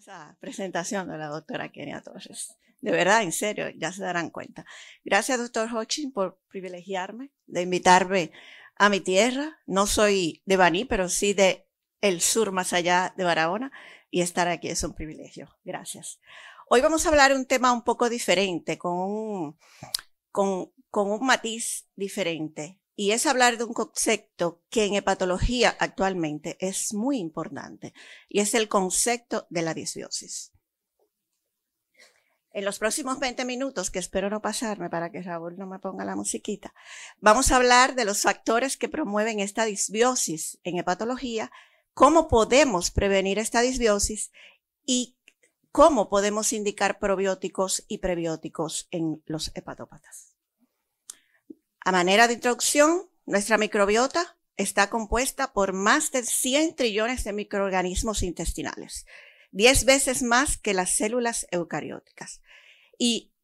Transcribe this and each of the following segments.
esa presentación de la doctora Kenia Torres. De verdad, en serio, ya se darán cuenta. Gracias, doctor Hodgkin, por privilegiarme, de invitarme a mi tierra. No soy de Baní, pero sí de el sur más allá de Barahona, y estar aquí es un privilegio. Gracias. Hoy vamos a hablar de un tema un poco diferente, con un matiz diferente. Y es hablar de un concepto que en hepatología actualmente es muy importante, y es el concepto de la disbiosis. En los próximos 20 minutos, que espero no pasarme para que Raúl no me ponga la musiquita, vamos a hablar de los factores que promueven esta disbiosis en hepatología, cómo podemos prevenir esta disbiosis y cómo podemos indicar probióticos y prebióticos en los hepatópatas. A manera de introducción, nuestra microbiota está compuesta por más de 100 trillones de microorganismos intestinales, 10 veces más que las células eucarióticas, y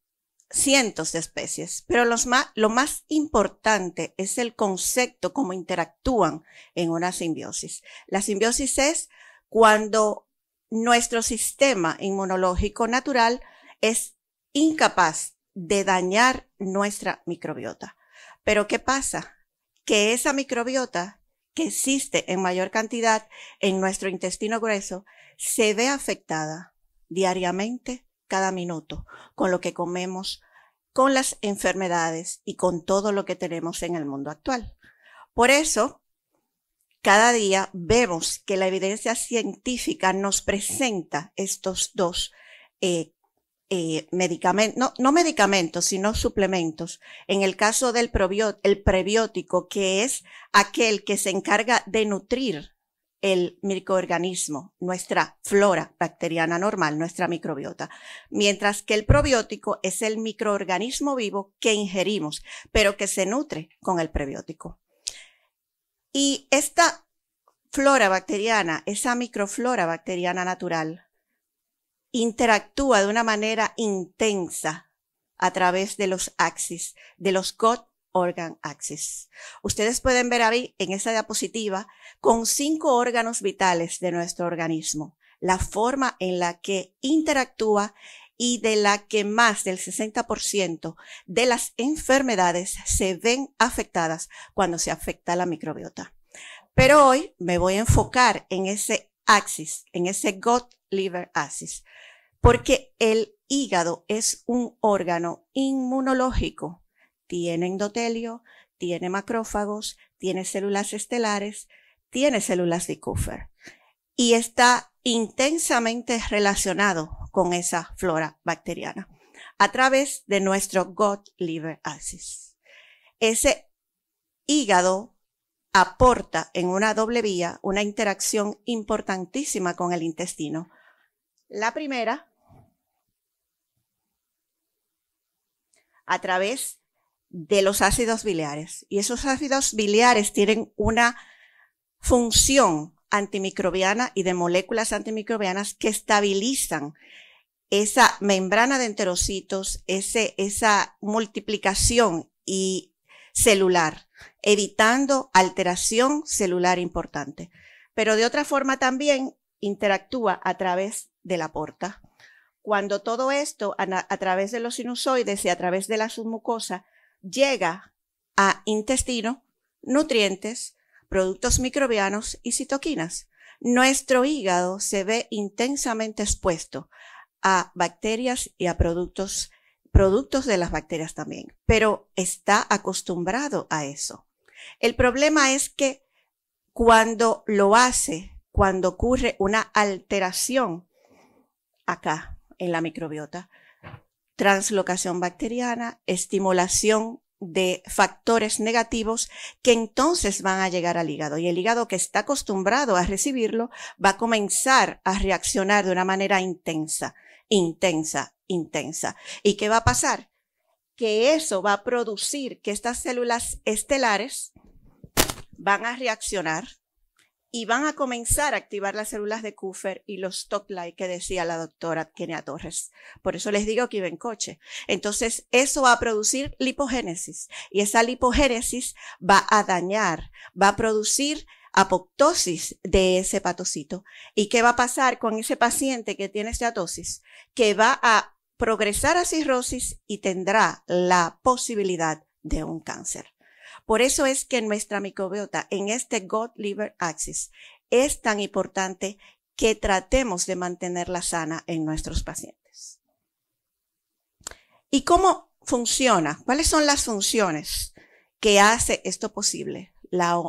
cientos de especies. Pero lo más importante es el concepto, cómo interactúan en una simbiosis. La simbiosis es cuando nuestro sistema inmunológico natural es incapaz de dañar nuestra microbiota. Pero ¿qué pasa? Que esa microbiota que existe en mayor cantidad en nuestro intestino grueso se ve afectada diariamente, cada minuto, con lo que comemos, con las enfermedades y con todo lo que tenemos en el mundo actual. Por eso, cada día vemos que la evidencia científica nos presenta estos dos medicamentos, no medicamentos, sino suplementos. En el caso del prebiótico, que es aquel que se encarga de nutrir el microorganismo, nuestra flora bacteriana normal, nuestra microbiota, mientras que el probiótico es el microorganismo vivo que ingerimos, pero que se nutre con el prebiótico. Y esta flora bacteriana, esa microflora bacteriana natural, interactúa de una manera intensa a través de los axis, de los gut organ axis. Ustedes pueden ver ahí en esa diapositiva con 5 órganos vitales de nuestro organismo, la forma en la que interactúa y de la que más del 60% de las enfermedades se ven afectadas cuando se afecta la microbiota. Pero hoy me voy a enfocar en ese axis, en ese gut liver axis, porque el hígado es un órgano inmunológico. Tiene endotelio, tiene macrófagos, tiene células estelares, tiene células de Kupffer y está intensamente relacionado con esa flora bacteriana a través de nuestro gut liver axis. Ese hígado aporta en una doble vía una interacción importantísima con el intestino. La primera, a través de los ácidos biliares. Y esos ácidos biliares tienen una función antimicrobiana y de moléculas antimicrobianas que estabilizan esa membrana de enterocitos, esa multiplicación y celular, evitando alteración celular importante. Pero de otra forma también interactúa a través de la porta. Cuando todo esto, a través de los sinusoides y a través de la submucosa, llega a intestino, nutrientes, productos microbianos y citoquinas, nuestro hígado se ve intensamente expuesto a bacterias y a productos de las bacterias también, pero está acostumbrado a eso. El problema es que cuando lo hace, cuando ocurre una alteración acá en la microbiota, translocación bacteriana, estimulación de factores negativos que entonces van a llegar al hígado, y el hígado, que está acostumbrado a recibirlo, va a comenzar a reaccionar de una manera intensa. ¿Y qué va a pasar? Que eso va a producir que estas células estelares van a reaccionar y van a comenzar a activar las células de Kupffer y los TOC-like que decía la doctora Kenia Torres. Por eso les digo que iba en coche. Entonces, eso va a producir lipogénesis, y esa lipogénesis va a dañar, va a producir apoptosis de ese hepatocito. ¿Y qué va a pasar con ese paciente que tiene esteatosis? Que va a progresar a cirrosis y tendrá la posibilidad de un cáncer. Por eso es que nuestra microbiota en este gut-liver axis es tan importante que tratemos de mantenerla sana en nuestros pacientes. ¿Y cómo funciona? ¿Cuáles son las funciones que hace esto posible? La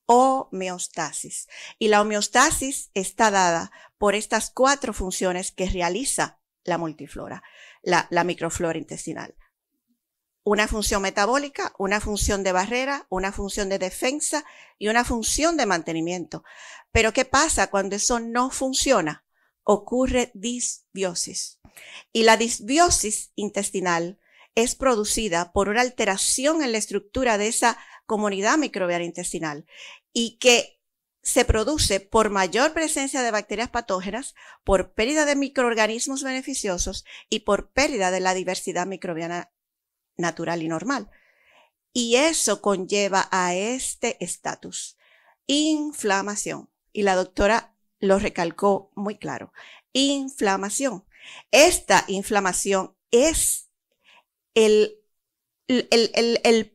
homeostasis. Y la homeostasis está dada por estas 4 funciones que realiza la multiflora, la microflora intestinal. Una función metabólica, una función de barrera, una función de defensa y una función de mantenimiento. Pero ¿qué pasa cuando eso no funciona? Ocurre disbiosis. Y la disbiosis intestinal es producida por una alteración en la estructura de esa comunidad microbiana intestinal y que se produce por mayor presencia de bacterias patógenas, por pérdida de microorganismos beneficiosos y por pérdida de la diversidad microbiana natural y normal. Y eso conlleva a este estatus: inflamación. Y la doctora lo recalcó muy claro. Inflamación. Esta inflamación es el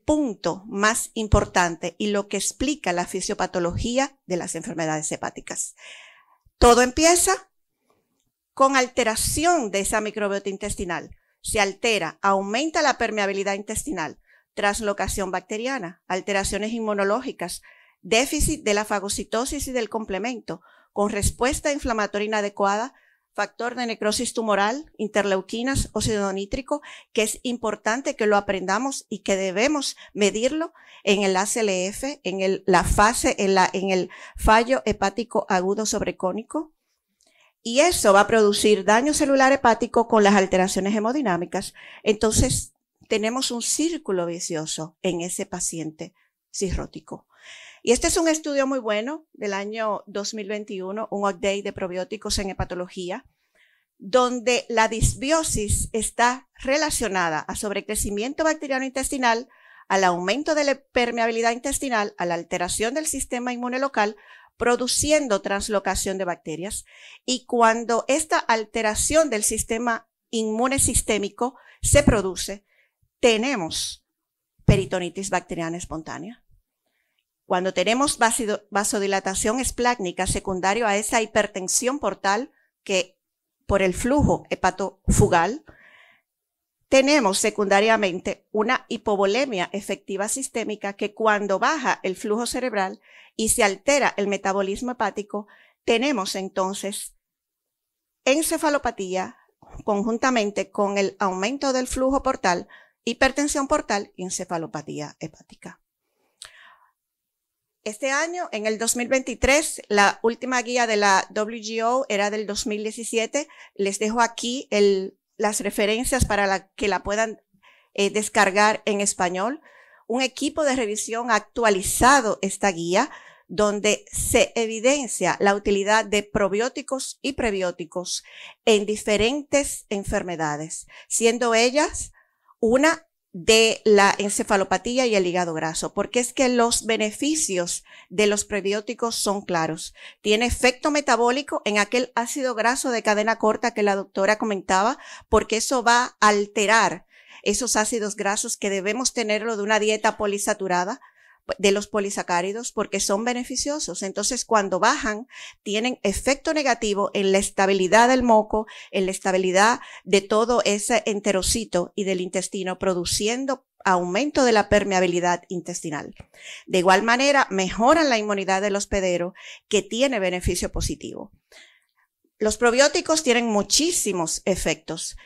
punto más importante y lo que explica la fisiopatología de las enfermedades hepáticas. Todo empieza con alteración de esa microbiota intestinal. Se altera, aumenta la permeabilidad intestinal, translocación bacteriana, alteraciones inmunológicas, déficit de la fagocitosis y del complemento, con respuesta inflamatoria inadecuada, factor de necrosis tumoral, interleuquinas, óxido nítrico, que es importante que lo aprendamos y que debemos medirlo en el ACLF, en el fallo hepático agudo sobrecónico. Y eso va a producir daño celular hepático con las alteraciones hemodinámicas. Entonces, tenemos un círculo vicioso en ese paciente cirrótico. Y este es un estudio muy bueno del año 2021, un update de probióticos en hepatología, donde la disbiosis está relacionada a sobrecrecimiento bacteriano intestinal, al aumento de la permeabilidad intestinal, a la alteración del sistema inmune local, produciendo translocación de bacterias. Y cuando esta alteración del sistema inmune sistémico se produce, tenemos peritonitis bacteriana espontánea. Cuando tenemos vasodilatación esplácnica secundario a esa hipertensión portal que por el flujo hepatofugal, tenemos secundariamente una hipovolemia efectiva sistémica que cuando baja el flujo cerebral y se altera el metabolismo hepático, tenemos entonces encefalopatía conjuntamente con el aumento del flujo portal, hipertensión portal y encefalopatía hepática. Este año, en el 2023, la última guía de la WGO era del 2017. Les dejo aquí las referencias para que la puedan descargar en español. Un equipo de revisión ha actualizado esta guía donde se evidencia la utilidad de probióticos y prebióticos en diferentes enfermedades, siendo ellas una de la encefalopatía y el hígado graso, porque es que los beneficios de los prebióticos son claros. Tiene efecto metabólico en aquel ácido graso de cadena corta que la doctora comentaba, porque eso va a alterar esos ácidos grasos que debemos tenerlo de una dieta polisaturada, de los polisacáridos, porque son beneficiosos. Entonces, cuando bajan, tienen efecto negativo en la estabilidad del moco, en la estabilidad de todo ese enterocito y del intestino, produciendo aumento de la permeabilidad intestinal. De igual manera, mejoran la inmunidad del hospedero, que tiene beneficio positivo. Los probióticos tienen muchísimos efectos,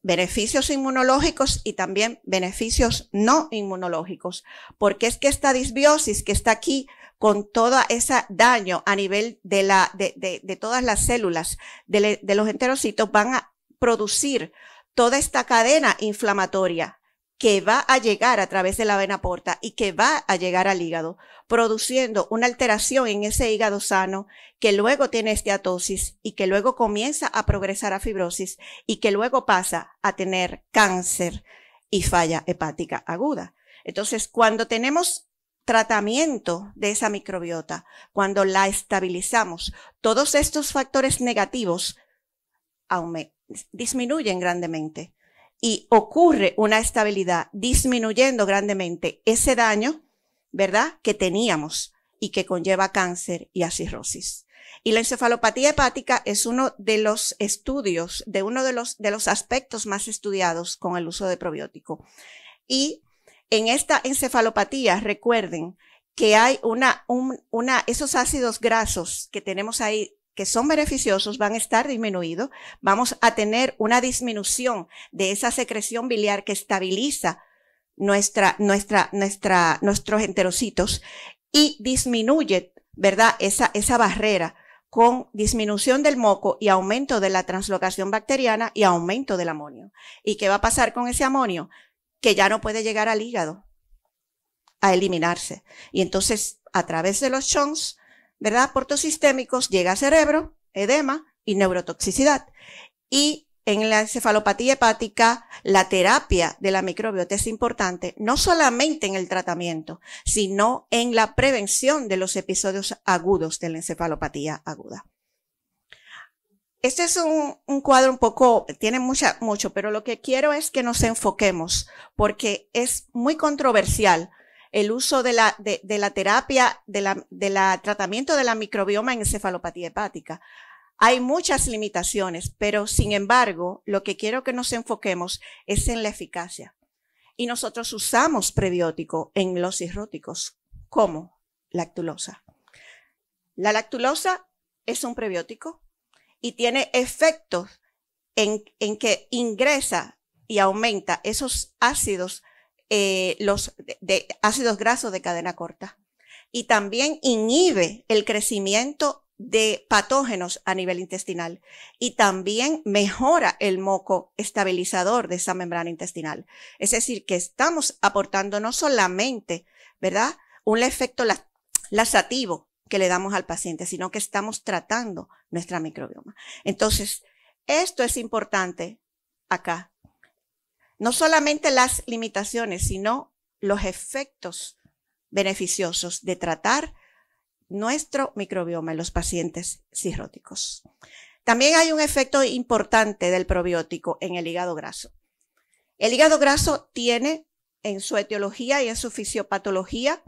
beneficios inmunológicos y también beneficios no inmunológicos, porque es que esta disbiosis que está aquí con todo ese daño a nivel de todas las células de los enterocitos van a producir toda esta cadena inflamatoria que va a llegar a través de la vena porta y que va a llegar al hígado, produciendo una alteración en ese hígado sano que luego tiene esteatosis y que luego comienza a progresar a fibrosis y que luego pasa a tener cáncer y falla hepática aguda. Entonces, cuando tenemos tratamiento de esa microbiota, cuando la estabilizamos, todos estos factores negativos disminuyen grandemente y ocurre una estabilidad disminuyendo grandemente ese daño, ¿verdad?, que teníamos y que conlleva cáncer y a cirrosis. Y la encefalopatía hepática es uno de los estudios, de uno de los aspectos más estudiados con el uso de probiótico. Y en esta encefalopatía, recuerden que hay esos ácidos grasos que tenemos ahí, que son beneficiosos, van a estar disminuidos. Vamos a tener una disminución de esa secreción biliar que estabiliza nuestros enterocitos y disminuye, ¿verdad?, esa barrera, con disminución del moco y aumento de la translocación bacteriana y aumento del amonio. ¿Y qué va a pasar con ese amonio? Que ya no puede llegar al hígado a eliminarse. Y entonces, a través de los shunts, ¿verdad?, portosistémicos, llega al cerebro, edema y neurotoxicidad. Y en la encefalopatía hepática, la terapia de la microbiota es importante, no solamente en el tratamiento, sino en la prevención de los episodios agudos de la encefalopatía aguda. Este es un cuadro un poco, tiene mucho, pero lo que quiero es que nos enfoquemos, porque es muy controversial el uso de la terapia, del tratamiento de la microbioma en encefalopatía hepática. Hay muchas limitaciones, pero sin embargo, lo que quiero que nos enfoquemos es en la eficacia. Y nosotros usamos prebiótico en los cirróticos, como lactulosa. La lactulosa es un prebiótico y tiene efectos en que ingresa y aumenta esos ácidos, ácidos grasos de cadena corta. Y también inhibe el crecimiento de patógenos a nivel intestinal y también mejora el moco estabilizador de esa membrana intestinal. Es decir, que estamos aportando no solamente, ¿verdad?, un efecto laxativo que le damos al paciente, sino que estamos tratando nuestra microbioma. Entonces, esto es importante acá. No solamente las limitaciones, sino los efectos beneficiosos de tratar nuestro microbioma en los pacientes cirróticos. También hay un efecto importante del probiótico en el hígado graso. El hígado graso tiene en su etiología y en su fisiopatología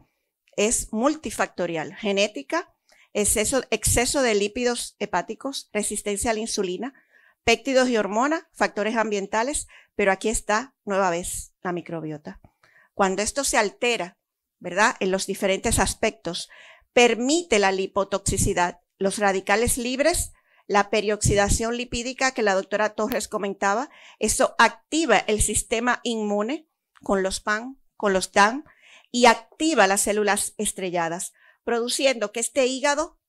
es multifactorial, genética, exceso de lípidos hepáticos, resistencia a la insulina, péptidos y hormonas, factores ambientales, pero aquí está nueva vez la microbiota. Cuando esto se altera, ¿verdad?, en los diferentes aspectos, permite la lipotoxicidad, los radicales libres, la perioxidación lipídica que la doctora Torres comentaba. Eso activa el sistema inmune con los PAN, con los DAN, y activa las células estrelladas, produciendo que este hígado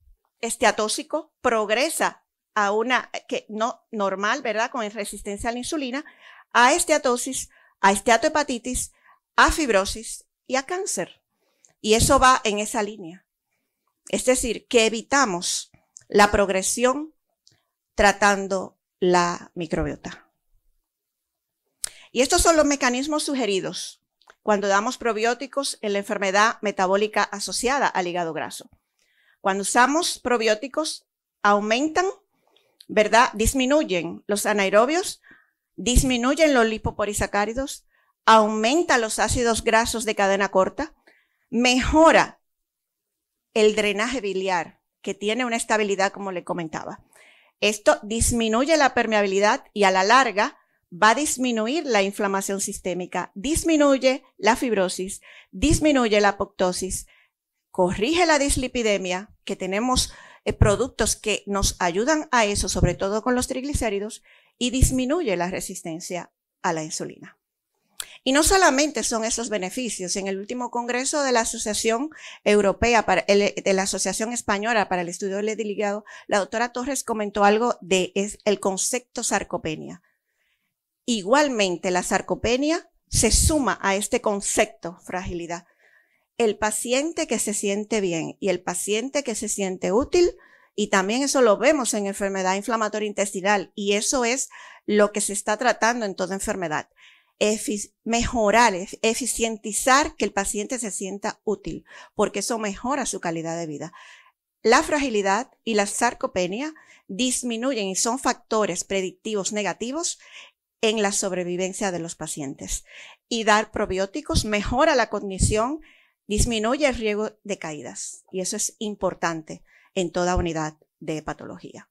esteatóxico progresa a una que no normal, ¿verdad?, con resistencia a la insulina, a esteatosis, a esteatohepatitis, a fibrosis y a cáncer. Y eso va en esa línea. Es decir, que evitamos la progresión tratando la microbiota. Y estos son los mecanismos sugeridos cuando damos probióticos en la enfermedad metabólica asociada al hígado graso. Cuando usamos probióticos, aumentan, ¿verdad?, disminuyen los anaerobios, disminuyen los lipopolisacáridos, aumenta los ácidos grasos de cadena corta, mejora el drenaje biliar, que tiene una estabilidad como le comentaba. Esto disminuye la permeabilidad y a la larga va a disminuir la inflamación sistémica, disminuye la fibrosis, disminuye la apoptosis, corrige la dislipidemia, que tenemos productos que nos ayudan a eso, sobre todo con los triglicéridos, y disminuye la resistencia a la insulina. Y no solamente son esos beneficios. En el último congreso de la Asociación Europea, de la Asociación Española para el Estudio del Hígado, la doctora Torres comentó algo de el concepto sarcopenia. Igualmente, la sarcopenia se suma a este concepto fragilidad. El paciente que se siente bien y el paciente que se siente útil, y también eso lo vemos en enfermedad inflamatoria intestinal, y eso es lo que se está tratando en toda enfermedad. mejorar, eficientizar que el paciente se sienta útil, porque eso mejora su calidad de vida. La fragilidad y la sarcopenia disminuyen y son factores predictivos negativos en la sobrevivencia de los pacientes. Y dar probióticos mejora la cognición, disminuye el riesgo de caídas. Y eso es importante en toda unidad de patología.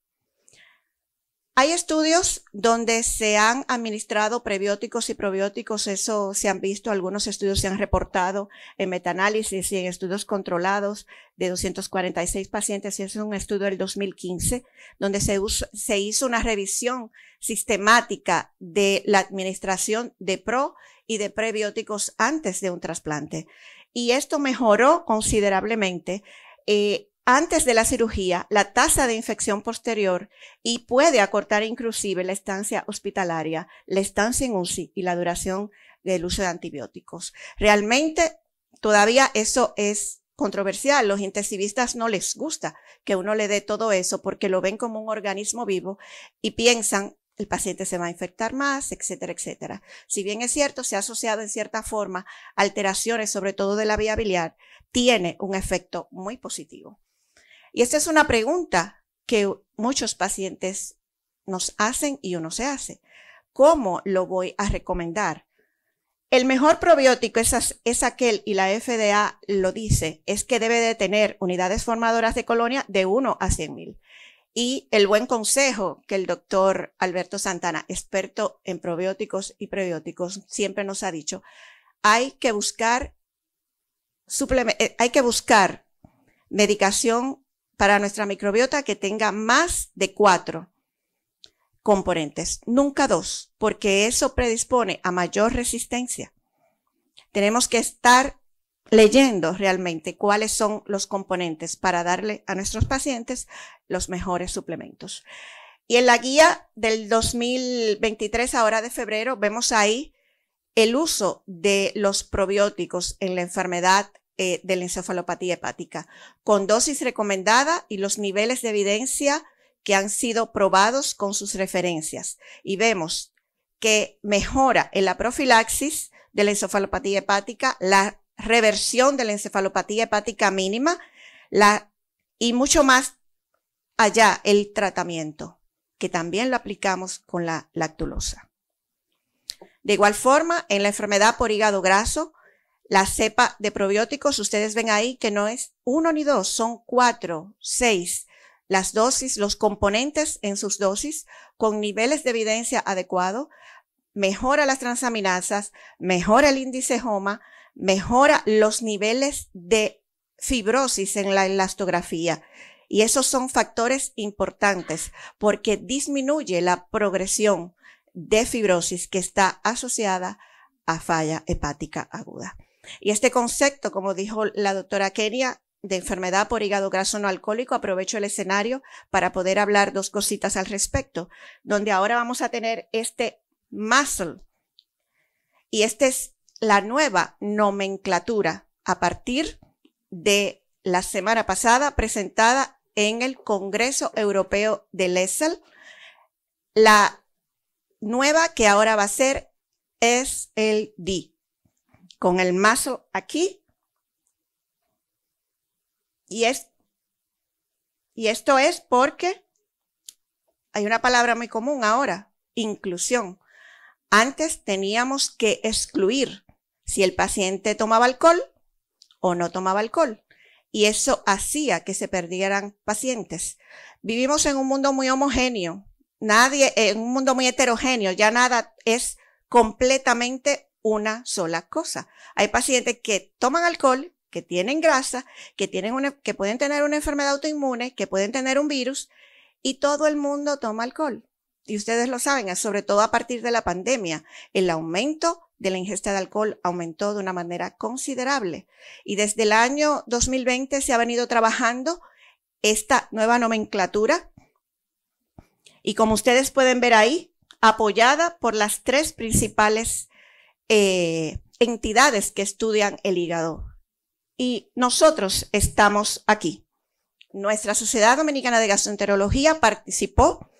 Hay estudios donde se han administrado prebióticos y probióticos, eso se han visto, algunos estudios se han reportado en metaanálisis y en estudios controlados de 246 pacientes, y es un estudio del 2015, donde se hizo una revisión sistemática de la administración de pro y de prebióticos antes de un trasplante. Y esto mejoró considerablemente antes de la cirugía, la tasa de infección posterior, y puede acortar inclusive la estancia hospitalaria, la estancia en UCI y la duración del uso de antibióticos. Realmente todavía eso es controversial. Los intensivistas no les gusta que uno le dé todo eso porque lo ven como un organismo vivo y piensan el paciente se va a infectar más, etcétera, etcétera. Si bien es cierto, se ha asociado en cierta forma alteraciones, sobre todo de la vía biliar, tiene un efecto muy positivo. Y esta es una pregunta que muchos pacientes nos hacen y uno se hace. ¿Cómo lo voy a recomendar? El mejor probiótico es aquel, y la FDA lo dice, es que debe de tener unidades formadoras de colonia de 1 a 100,000. Y el buen consejo que el doctor Alberto Santana, experto en probióticos y prebióticos, siempre nos ha dicho, hay que buscar medicación para nuestra microbiota que tenga más de 4 componentes, nunca 2, porque eso predispone a mayor resistencia. Tenemos que estar leyendo realmente cuáles son los componentes para darle a nuestros pacientes los mejores suplementos. Y en la guía del 2023, ahora de febrero, vemos ahí el uso de los probióticos en la enfermedad de la encefalopatía hepática, con dosis recomendada y los niveles de evidencia que han sido probados con sus referencias. Y vemos que mejora en la profilaxis de la encefalopatía hepática, la reversión de la encefalopatía hepática mínima, y mucho más allá el tratamiento, que también lo aplicamos con la lactulosa. De igual forma, en la enfermedad por hígado graso, la cepa de probióticos, ustedes ven ahí que no es 1 ni 2, son 4, 6. Las dosis, los componentes en sus dosis, con niveles de evidencia adecuados, mejora las transaminasas, mejora el índice HOMA, mejora los niveles de fibrosis en la elastografía. Y esos son factores importantes porque disminuye la progresión de fibrosis que está asociada a falla hepática aguda. Y este concepto, como dijo la doctora Kenia, de enfermedad por hígado graso no alcohólico, aprovecho el escenario para poder hablar 2 cositas al respecto, donde ahora vamos a tener este MUSCLE. Y esta es la nueva nomenclatura a partir de la semana pasada presentada en el Congreso Europeo del ESL. La nueva que ahora va a ser es el D, con el MUSCLE aquí. Y esto es porque hay una palabra muy común ahora, inclusión. Antes teníamos que excluir si el paciente tomaba alcohol o no tomaba alcohol. Y eso hacía que se perdieran pacientes. Vivimos en un mundo muy homogéneo, en un mundo muy heterogéneo, ya nada es completamente una sola cosa. Hay pacientes que toman alcohol, que tienen grasa, que pueden tener una enfermedad autoinmune, que pueden tener un virus, y todo el mundo toma alcohol. Y ustedes lo saben, sobre todo a partir de la pandemia, el aumento de la ingesta de alcohol aumentó de una manera considerable. Y desde el año 2020 se ha venido trabajando esta nueva nomenclatura. Y como ustedes pueden ver ahí, apoyada por las 3 principales entidades que estudian el hígado. Y nosotros estamos aquí. Nuestra Sociedad Dominicana de Gastroenterología participó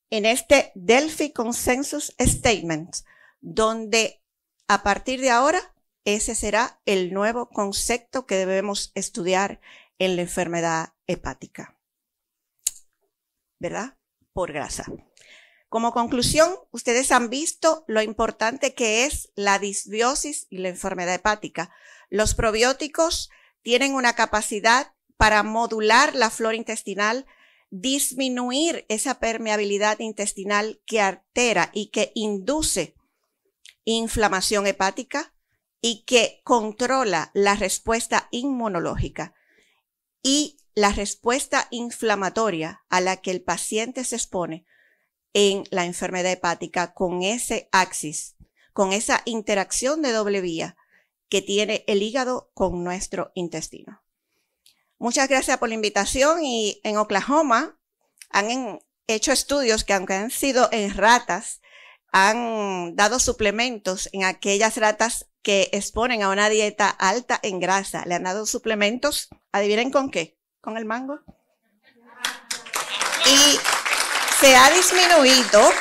en este Delphi Consensus Statement donde a partir de ahora ese será el nuevo concepto que debemos estudiar en la enfermedad hepática, ¿verdad? Por grasa. Como conclusión, ustedes han visto lo importante que es la disbiosis y la enfermedad hepática. Los probióticos tienen una capacidad para modular la flora intestinal, disminuir esa permeabilidad intestinal que altera y que induce inflamación hepática y que controla la respuesta inmunológica y la respuesta inflamatoria a la que el paciente se expone en la enfermedad hepática con ese axis, con esa interacción de doble vía que tiene el hígado con nuestro intestino. Muchas gracias por la invitación. Y en Oklahoma han hecho estudios que, aunque han sido en ratas, han dado suplementos en aquellas ratas que exponen a una dieta alta en grasa. Le han dado suplementos, adivinen con qué, con el mango. Y se ha disminuido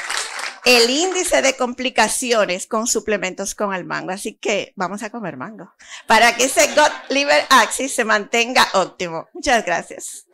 el índice de complicaciones con suplementos con el mango. Así que vamos a comer mango para que ese gut liver axis se mantenga óptimo. Muchas gracias.